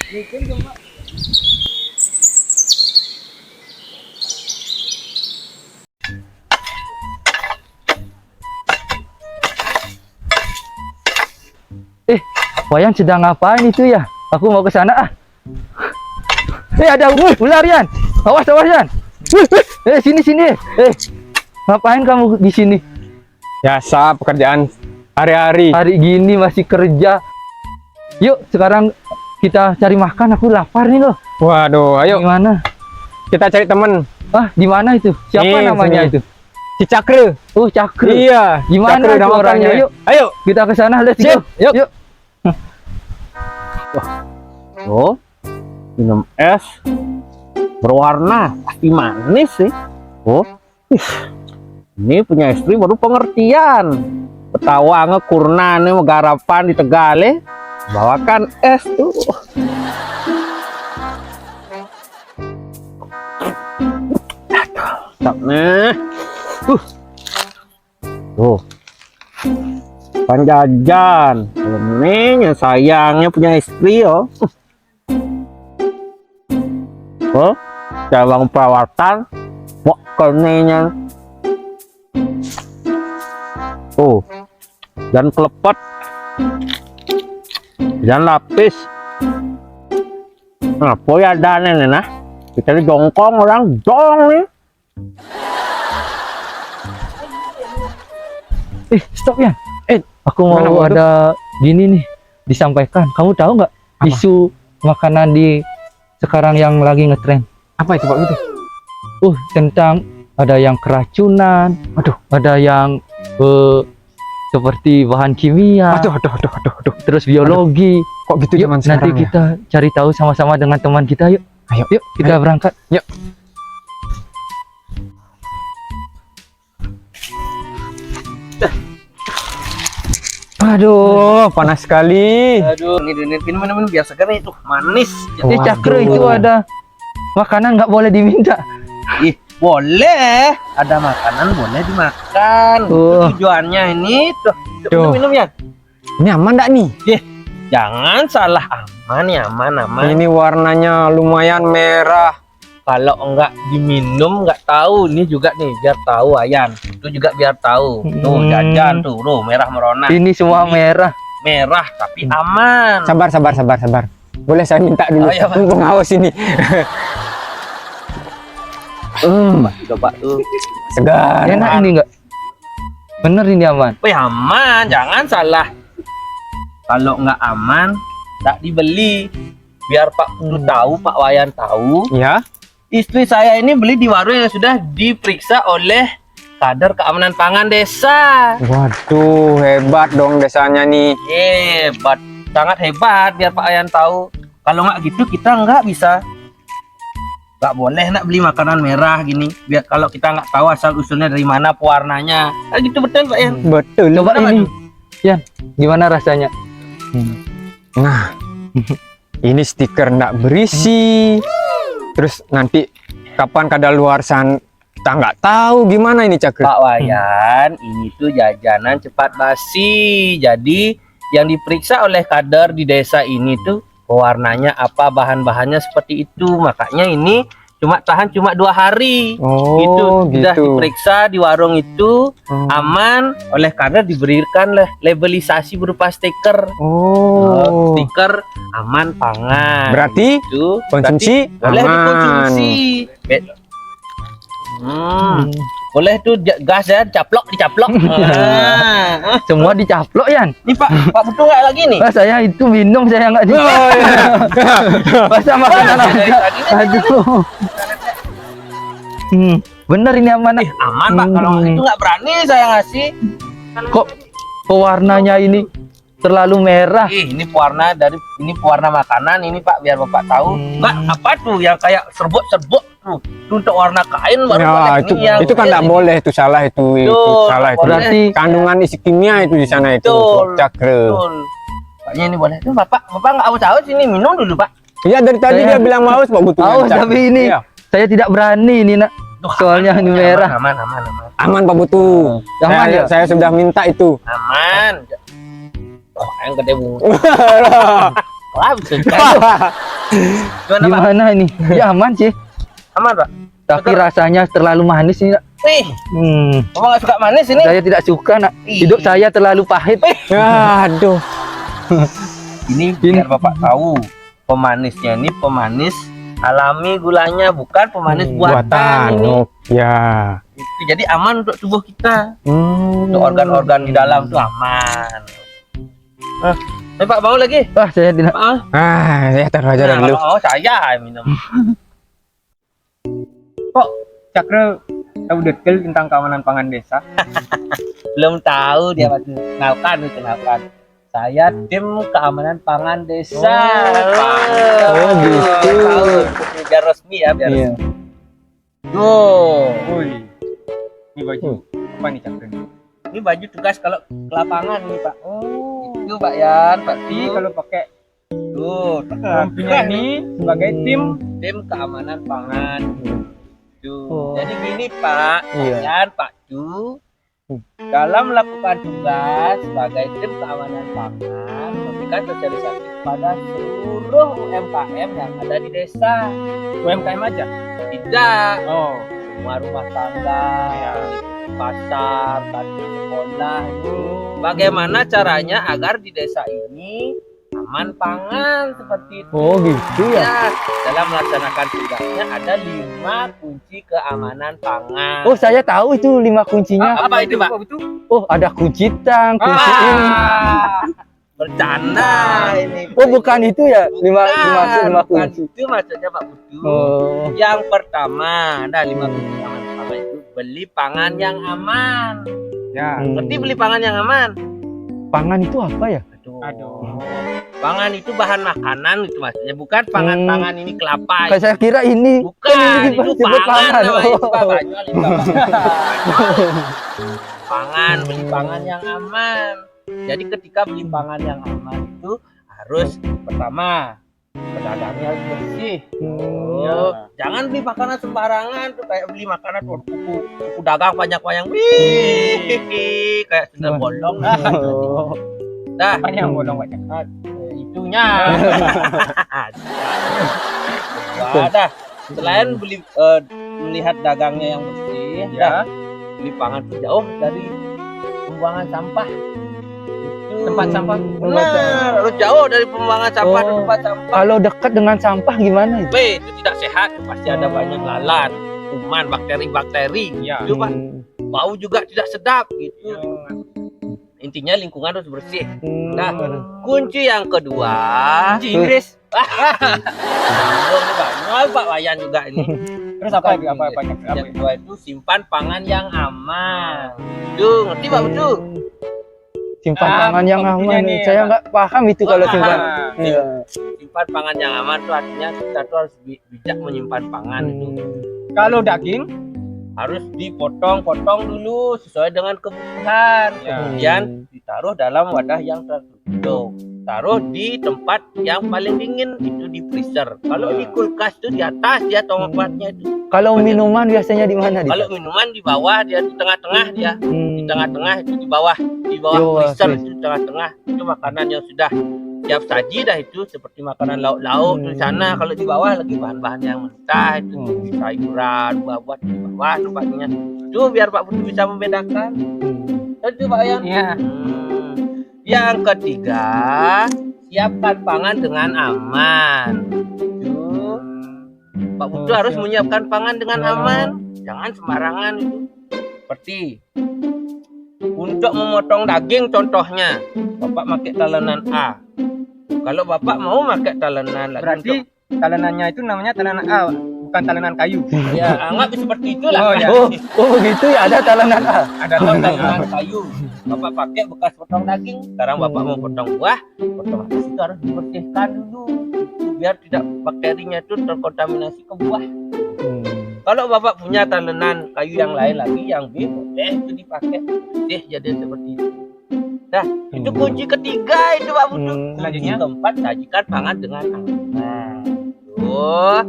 Wayan sedang ngapain itu ya? Aku mau ke sana ah. Ada ular Yan. Awas Yan. Sini. Ngapain kamu di sini? Biasa pekerjaan hari-hari. Hari gini masih kerja. Yuk sekarang kita cari makan. Aku lapar nih loh. Waduh, ayo Gimana? kita cari temen. Di mana itu? Siapa Nih, namanya sini. itu? Si Cakre. Oh, Cakre. Iya. Gimana Cakre itu nama orangnya? panggilnya. Yuk. Ayo. Kita ke sana. Let's go. Yuk. Oh, minum es berwarna pasti manis sih. Oh, ini punya istri baru pengertian. Betawa ngekurnane megarapan di Tegale, bawakan es tuh. Aduh, nih. Tuh. Panjajan. Ini yang sayangnya punya istri oh. Oh, cabang perawatan mau kenenya. Oh, dan kelepet, dan lapis. Nah, poy ada nih nah. Kita di jongkong orang dong nih. Stop ya. Aku mau ada gini nih disampaikan. Kamu tahu nggak isu makanan di sekarang yang lagi ngetren? Apa itu Pak itu? Tentang ada yang keracunan, ada yang seperti bahan kimia, Aduh. terus biologi. Kok gitu Yuk, zaman nanti sekarang ya? kita cari tahu sama-sama dengan teman kita yuk. Yuk kita berangkat. Yuk. Aduh, panas sekali. Aduh, ini minum biasa kan itu manis. Cakre itu ada makanan nggak boleh diminta. Ih, boleh. Ada makanan boleh dimakan. Tujuannya ini tuh minum ya. Ini aman enggak nih? Jangan salah, aman ya, aman. Ini warnanya lumayan merah. Kalau enggak diminum enggak tahu. Ini juga nih biar tahu Ayan. Itu juga biar tahu. Tuh jajan tuh, merah merona. Ini semua merah. Merah tapi aman. Sabar. Boleh saya minta dulu? Iya, Pak. Pengawas ini. Coba tuh. Segar. Enak ini enggak? Bener ini aman. Aman, jangan salah. Kalau nggak aman, tak dibeli. Biar Pak Putu tahu, Pak Wayan tahu. Ya. Istri saya ini beli di warung yang sudah diperiksa oleh kader keamanan pangan desa. Waduh, hebat dong desanya nih. Hebat, sangat hebat. Biar Pak Wayan tahu. Kalau nggak gitu kita nggak bisa. Nggak boleh nak beli makanan merah gini. Biar kalau kita nggak tahu asal usulnya dari mana, pewarnanya. Nah, gitu betul Pak Wayan. Betul. Coba ini. Yan, gimana rasanya? Nah, ini stiker nggak berisi. Terus nanti kapan kadaluarsan kita nggak tahu gimana ini Cakre. Pak Wayan, ini tuh jajanan cepat basi. Jadi yang diperiksa oleh kader di desa ini tuh warnanya apa, bahan-bahannya seperti itu. Makanya ini tahan cuma 2 hari. Oh, Itu sudah gitu. diperiksa di warung itu aman oleh kader, diberikan labelisasi berupa stiker. Stiker aman pangan. Berarti itu konsumsi boleh aman. dikonsumsi. Boleh tuh gas ya, dicaplok. Semua dicaplok Yan. Ini Pak Putu nggak lagi nih? Saya itu minum, saya nggak masa makanan aja. Aduh. Bener ini aman. Aman Pak, kalau itu nggak berani saya ngasih. Kok pewarnanya ini terlalu merah? Ini pewarna makanan ini Pak, biar Bapak tahu. Enggak, apa tuh yang kayak serbuk-serbuk tuh. Itu untuk warna kain baru boleh. Ya, itu kan nggak boleh, itu salah itu salah itu. Berarti kandungan isi kimia itu di sana itu. Cakre. Paknya ini boleh. Itu Bapak nggak haus ini, minum dulu Pak. Iya, dari tadi dia bilang mau Pak Putu. tapi ini saya tidak berani ini nak. Soalnya ini merah. Aman Pak Putu. Saya sudah minta itu. Aman. Yang gede bunga. Wah, bisa jadi. Gimana, Pak? Gimana ini? Ya aman sih, Aman, Pak? tapi Betul. rasanya terlalu manis ini, Nak. Ih, Hmm, Bapak nggak suka manis ini? saya tidak suka, Nak. Ih. Hidup saya terlalu pahit. Aduh. Ini biar Bapak tahu, pemanisnya ini pemanis alami gulanya, bukan pemanis buatan ini. Oh, ya. Jadi aman untuk tubuh kita, Hmm. untuk organ-organ di dalam tuh aman. Pak mau lagi? Wah, saya tidak. Pak, Ya taruh aja nah, dulu. kalau mau saya minum. Kok Cakra tahu detail tentang keamanan pangan desa? Belum tahu dia waktu kenalkan. Saya tim keamanan pangan desa. Oh, gitu. Tahu, biar resmi ya, biar Iya. resmi. Tuh, Woi, ini baju apa nih Cakra? ini baju tugas kalau ke lapangan nih Pak. Itu Pak Yan, Pak Jadi Ti. kalau pakai Tuh, rompinya ini sebagai tim keamanan pangan. Tuh. Oh. Jadi gini Pak, Iya. Yan, Pak Cu, dalam melakukan tugas sebagai tim keamanan pangan, memberikan sosialisasi kepada seluruh UMKM yang ada di desa. UMKM aja. Tidak, Oh, semua rumah tangga, pasar, kantin sekolah itu. Bagaimana caranya agar di desa ini aman pangan seperti itu? Oh, gitu ya. Ya, dalam melaksanakan tugasnya ada 5 kunci keamanan pangan. Oh, saya tahu itu 5 kuncinya. Apa itu, Pak? Oh, ada kunci tang, kunci ini. Bercanda ini. Oh, bukan itu ya? 5 Bukan kunci. itu maksudnya Pak Putu. Oh. Yang pertama, ada 5 kunci keamanan pangan itu beli pangan yang aman. ya. Ngerti beli pangan yang aman? Pangan itu apa ya? Aduh. Pangan itu bahan makanan itu maksudnya, bukan pangan-pangan ini kelapa. Kayak saya kira ini. Bukan, ini itu disebut pangan namanya itu Oh. Pak. Banyol itu, Pak. Pangan, beli pangan yang aman. Jadi ketika beli pangan yang aman itu harus pertama pedagangnya harus bersih. Oh, jangan beli makanan sembarangan tuh, kayak beli makanan tuh kuku dagang banyak-banyak. Wih, kayak sendal bolong. Oh. Dah, Apa yang bolong banyak? itunya. Ada. Selain beli melihat dagangnya yang bersih, Ya. beli pangan tuh jauh dari pembuangan sampah. Itu Tempat sampah. benar, harus jauh dari pembuangan sampah ke Oh. tempat sampah. Kalau dekat dengan sampah gimana itu? Itu tidak sehat, pasti ada banyak lalat, kuman, bakteri-bakteri. Ya. Itu Pak, Hmm. bau juga tidak sedap gitu. Intinya lingkungan harus bersih. Nah, kunci yang kedua, Kunci Inggris. belum nih, Pak. Nah, Pak Wayan juga ini. Terus apa lagi? Bukan Apa Inggris. apa? Yang kedua itu simpan pangan yang aman. Tuh, ngerti Pak betul? Simpan Ah, pangan yang intinya aman. nih, Saya apa? nggak paham itu kalau Wah. simpan. Ah, Iya. Simpan pangan yang aman tuh artinya kita tuh harus bijak menyimpan pangan itu. Kalau daging, Harus dipotong-potong dulu sesuai dengan kebutuhan. Ya. Kemudian ditaruh dalam wadah yang tertutup. Taruh di tempat yang paling dingin, itu di freezer. Kalau di kulkas itu di atas dia tempatnya itu. Kalau minuman biasanya di mana? Di? Kalau minuman di bawah, dia di tengah-tengah dia. Di tengah-tengah itu di bawah Di bawah, freezer freezer. itu di tengah-tengah. Itu makanan yang sudah siap saji dah, itu seperti makanan lauk-lauk di sana. Kalau di bawah lagi bahan-bahan yang mentah, itu sayuran, buah-buah di bawah tempatnya. Itu biar Pak Putu bisa membedakan. Itu Pak Yan. ya. Yang ketiga, siapkan pangan dengan aman. Itu Pak Putu harus menyiapkan pangan dengan aman. Jangan sembarangan itu. Seperti untuk memotong daging contohnya, Bapak pakai talenan A. Kalau Bapak mau pakai talenan lagi Berarti talenannya itu namanya talenan A, bukan talenan kayu. ya anggap seperti itulah. Oh, ya. Oh, begitu ya, ada talenan A. Ada Kalau talenan talenan kayu, Bapak pakai bekas potong daging. Sekarang Bapak mau potong buah, otomatis itu harus dibersihkan dulu. Itu biar tidak bakterinya itu terkontaminasi ke buah. Kalau Bapak punya talenan kayu yang lain lagi, yang B, boleh itu dipakai. Jadi seperti itu. Nah, itu kunci ketiga itu Pak Putu. Kunci Selanjutnya? keempat, sajikan pangan dengan aman. Tuh,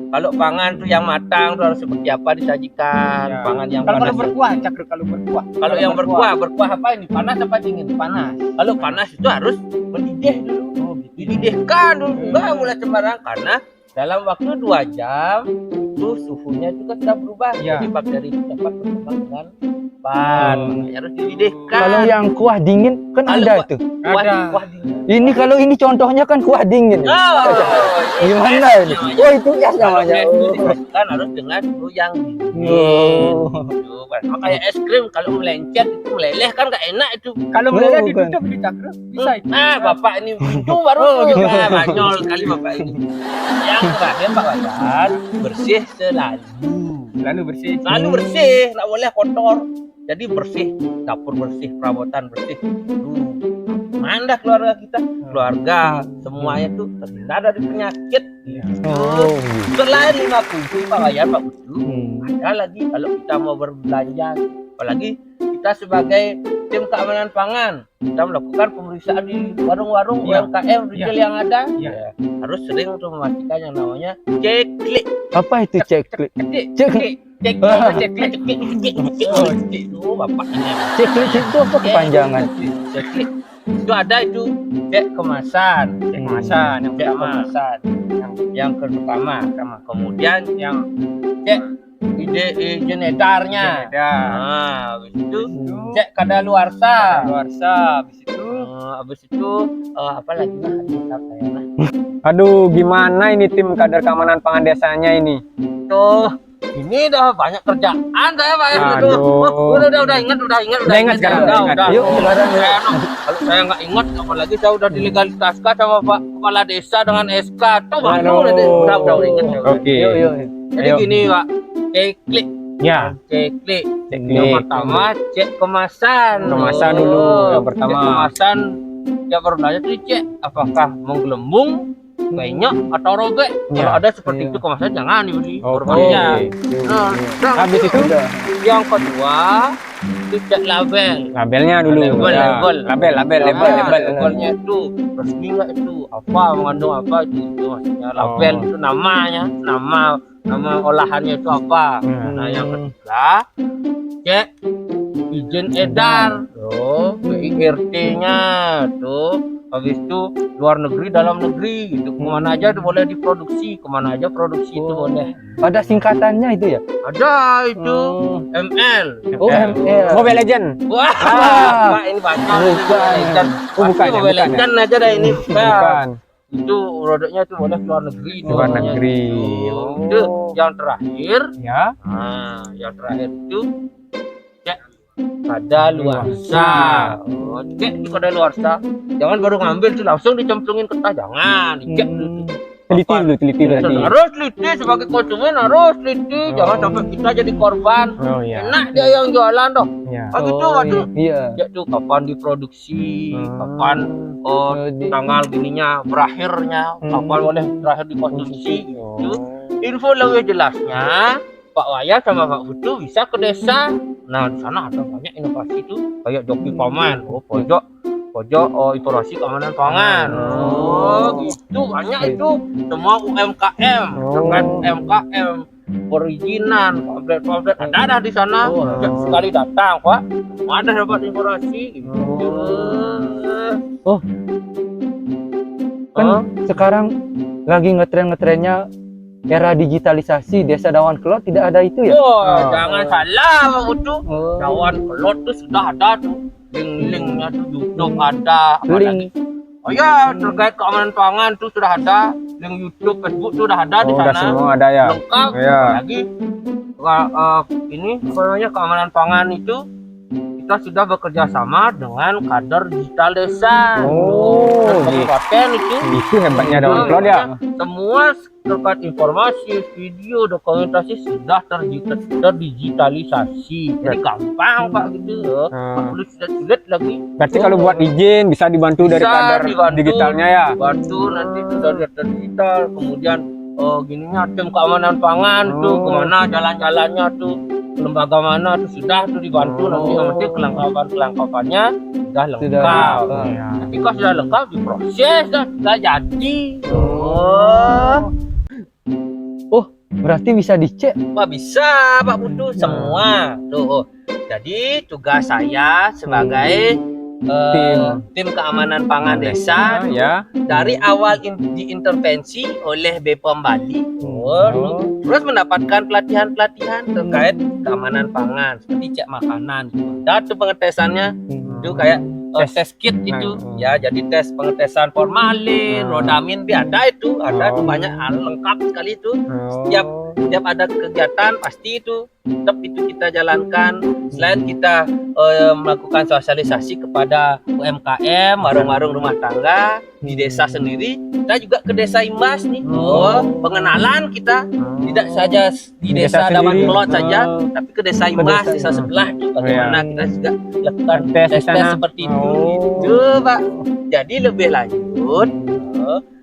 kalau pangan tuh yang matang tuh harus seperti apa disajikan. Ya. Pangan yang Kalau panas. berkuah, Cakra, kalau berkuah. Kalau yang berkuah apa ini? Panas apa dingin? panas. Kalau panas itu harus mendidih dulu. Oh, gitu. dididihkan dulu, nggak mulai sembarang, karena dalam waktu 2 jam itu suhunya juga sudah berubah, Ya. jadi bakteri itu dapat berkembang dengan cepat. Makanya harus dididihkan. Kalau yang kuah dingin kan Kalau ada kuah- tuh. kuah, Ada. kuah dingin. Ini kalau ini contohnya kan kuah dingin. Oh, Gimana ini? Oh itu es Kalau namanya. es itu dimasukkan harus dengan suhu yang dingin. Oh. Gitu. Makanya es krim kalau melencet itu meleleh kan nggak enak itu. Kalau Oh, meleleh bukan. ditutup di cakra bisa itu. Bapak ini itu baru banyol kali bapak ini. Yang terakhir Pak Wayan, bersih selalu. Lalu bersih. Selalu bersih, nggak boleh kotor. Jadi bersih, dapur bersih, perabotan bersih. Mana keluarga kita, keluarga semuanya tuh terhindar dari penyakit. Oh. Selain 5 kunci Pak Wayan, Pak Budu, Hmm. ada lagi kalau kita mau berbelanja, apalagi kita sebagai tim keamanan pangan, kita melakukan pemeriksaan di warung-warung Ya. UMKM retail yang ada. Ya. Ya, harus sering untuk memastikan yang namanya ceklik. Apa itu ceklik? Ceklik itu bapak ini. Ceklik itu apa kepanjangan? Ceklik itu ada itu cek kemasan, Kemasan yang cek pertama. kemasan yang pertama, kemudian yang cek izin edarnya. Ada. Nah, habis itu cek kadaluarsa. Luarsa, habis itu Habis itu apa lagi lah? Apa ya lah? Aduh, gimana ini tim kader keamanan pangan desanya ini? Tuh, ini dah banyak kerjaan saya Pak. Itu. Aduh. Udah ingat sekarang, udah udah ingat. Yuk, sekarang yuk. Kalau saya nggak ingat, apalagi saya udah dilegalitaskan sama Pak Kepala Desa dengan SK. Tuh baru Aduh. nanti udah ingat. Oke. Yuk, yuk. Jadi Ayo. gini Pak, ceklik. Ya, Ceklik. Ceklik. Yang pertama cek kemasan. Kemasan dulu, yang pertama. Cek kemasan. Yang berbelanja itu cek apakah menggelembung, penyok atau robek. Kalau Ya. ada seperti Iya. itu kemasan jangan dibeli. Oke. Berbahaya. Nah, Habis itu yang kedua itu cek label. labelnya dulu. Label, Ya. label. label. Labelnya itu resmi nggak itu, apa mengandung apa itu maksudnya. Label Oh. itu namanya, nama olahannya itu apa. Nah yang ketiga cek izin edar tuh, IRT-nya tuh. Habis itu luar negeri, dalam negeri, itu kemana aja itu boleh diproduksi, kemana aja produksi itu boleh. Ada singkatannya itu ya? Ada itu ML. Oh, ML. Mobile Legend. Wah, Ah. Pak, ini banyak. Bukan. Oh, bukan ya, Mobile bukan ya? Legend aja dah ini. Bukan. Itu produknya itu boleh luar negeri. itu Luar namanya. negeri. Itu yang terakhir. Ya. Nah, yang terakhir itu cek kadaluarsa. Oh, cek di kadaluarsa. Jangan baru ngambil tuh langsung dicemplungin ke tas, jangan. Dicek dulu. Teliti berarti. Harus teliti sebagai konsumen, harus teliti. Jangan sampai kita jadi korban. Oh iya. Enak dia yang jualan dong. Ya. Oh gitu, waduh. Iya. Ya tuh kapan diproduksi, Hmm. kapan tanggal gininya berakhirnya, Hmm. kapan boleh terakhir dikonsumsi Oh. gitu. Info lebih jelasnya Pak Wayan sama Pak Butuh bisa ke desa. Nah di sana ada banyak inovasi tuh kayak joki paman, pojok informasi keamanan pangan. Oh gitu banyak itu semua UMKM dengan UMKM perizinan, pamflet ada di sana. Oh. Setiap sekali datang Pak, ada dapat informasi. Gitu. Kan sekarang lagi ngetren-ngetrennya era digitalisasi, Desa Dawan Kelot tidak ada itu ya? Jangan salah Pak Butuh. Oh. Dawan Kelot tuh sudah ada tuh. Link-linknya tuh YouTube ada. Apalagi. Link. Oh ya, terkait keamanan pangan tuh sudah ada. Link YouTube, Facebook tuh sudah ada di Oh, udah sana. semua ada ya. Lengkap. Ya. Apalagi ini apa namanya keamanan pangan itu kita sudah bekerja sama dengan kader digital desa. Oh, Dan kabupaten itu Itu hebatnya Dawan Kelot ya. semua terkait informasi, video, dokumentasi sudah terdigitalisasi. Jadi gampang Pak gitu ya. Nggak perlu sulit lagi. Berarti kalau buat izin bisa dibantu dari Bisa kader dibantu. digitalnya ya. Bantu nanti sudah digital, kemudian gininya tim keamanan pangan tuh kemana jalan-jalannya tuh, lembaga mana tuh sudah tuh dibantu. Nanti yang penting kelengkapannya sudah lengkap. lengkap. Ketika sudah lengkap diproses sudah jadi. Berarti bisa dicek. Wah bisa Pak Putu semua tuh. Jadi tugas saya sebagai tim keamanan pangan desa Ya. dari awal diintervensi oleh BPOM Bali. Terus mendapatkan pelatihan-pelatihan terkait keamanan pangan seperti cek makanan. Dan tuh pengetesannya itu kayak tes kit itu ya, jadi tes pengetesan formalin, rodamin, ada itu, ada tuh banyak hal lengkap sekali itu. Setiap ada kegiatan pasti itu tetap itu kita jalankan. Selain kita melakukan sosialisasi kepada UMKM, warung-warung rumah tangga di desa sendiri, kita juga ke desa imbas nih. Pengenalan kita tidak saja di desa Daman Kelot saja, tapi ke desa imbas, desa sebelah tuh bagaimana kita juga lakukan tes seperti itu. Gitu, Pak. Jadi lebih lanjut,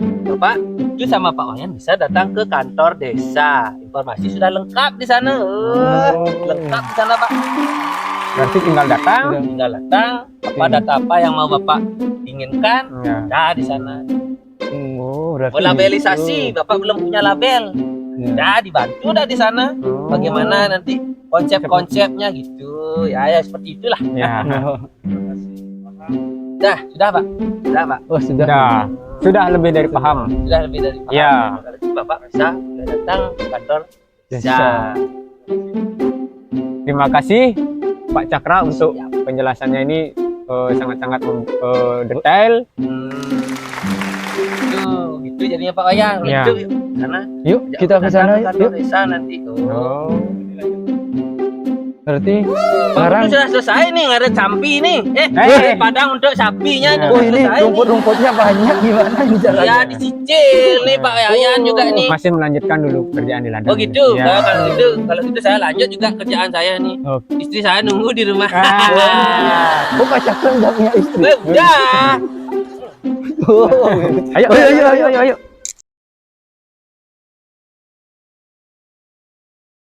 Bapak itu sama Pak Wayan bisa datang ke kantor desa. Informasi sudah lengkap di sana. Lengkap di sana, Pak. Berarti tinggal datang. Apa data apa yang mau Bapak inginkan, ada di sana. Berarti Labelisasi, Bapak belum punya label. Dah dibantu dah di sana. Bagaimana nanti konsep-konsepnya gitu. Ya seperti itulah. Ya. Sudah, Pak. Sudah, Pak. Oh, sudah. Sudah lebih dari paham. Sudah lebih dari paham. Ya. Kalau itu Bapak bisa datang ke kantor desa. Terima kasih Pak Cakra untuk penjelasannya ini sangat-sangat detail. Itu jadinya Pak Wayan. Ya. Itu sana. Yuk, kita ke sana Ke kantor desa nanti. Berarti Bang, sekarang itu sudah selesai nih, nggak ada sapi nih. Padang untuk sapinya itu oh sudah ini selesai nih. rumput-rumputnya banyak, gimana ini caranya? Ya dicicil nih Pak Wayan juga nih. Masih melanjutkan dulu kerjaan di ladang. Oh gitu. Ya. Kalau gitu saya lanjut juga kerjaan saya nih. Istri saya nunggu di rumah. Oh, Pak Cakra udah punya istri. Udah. Ayo.